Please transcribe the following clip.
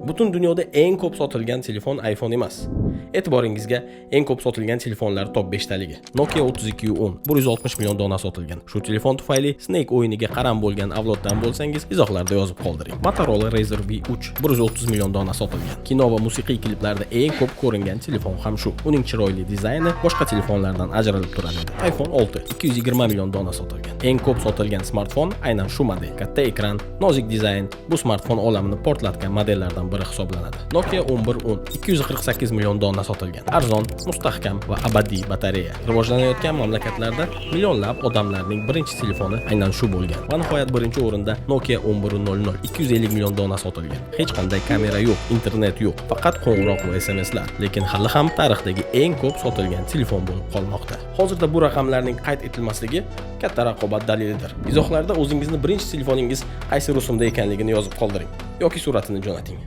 Butun dunyoda eng ko'p sotilgan telefon iPhone emas. E'tiboringizga eng ko'p sotilgan telefonlar top 5 taligi. Nokia 3210 160 million dona sotilgan. Shu telefon tufayli Snake o'yiniga qaram bo'lgan avloddan bo'lsangiz, izohlarda yozib qoldiring. Motorola Razr V3 130 million dona sotilgan. Kino va musiqiy kliplarda eng ko'p ko'ringan telefon ham shu. Uning chiroyli dizayni boshqa telefonlardan ajralib turadi. iPhone 6 220 million dona sotilgan. Eng ko'p sotilgan smartfon aynan shu model. Katta ekran, nozik dizayn bu smartfon olamini portlatgan modellardan biri hisoblanadi. Nokia 1110 248 million dona sotilgan. Arzon, mustahkam va abadiy batareya. Rivojlanayotgan mamlakatlarda millionlab odamlarning birinchi telefoni aynan shu bo'lgan. Va nihoyat birinchi o'rinda Nokia 1100 250 million dona sotilgan. Hech qanday kamera yo'q, internet yo'q, faqat qo'ng'iroq va SMSlar. Lekin hali ham tarixdagi eng ko'p sotilgan telefon bo'lib qolmoqda. Hozirda bu raqamlarning qayd etilmasligi katta raqobat dalilidir. Izohlarda o'zingizni birinchi telefoningiz qaysi rusumda ekanligini yozib qoldiring yoki suratini jo'nating.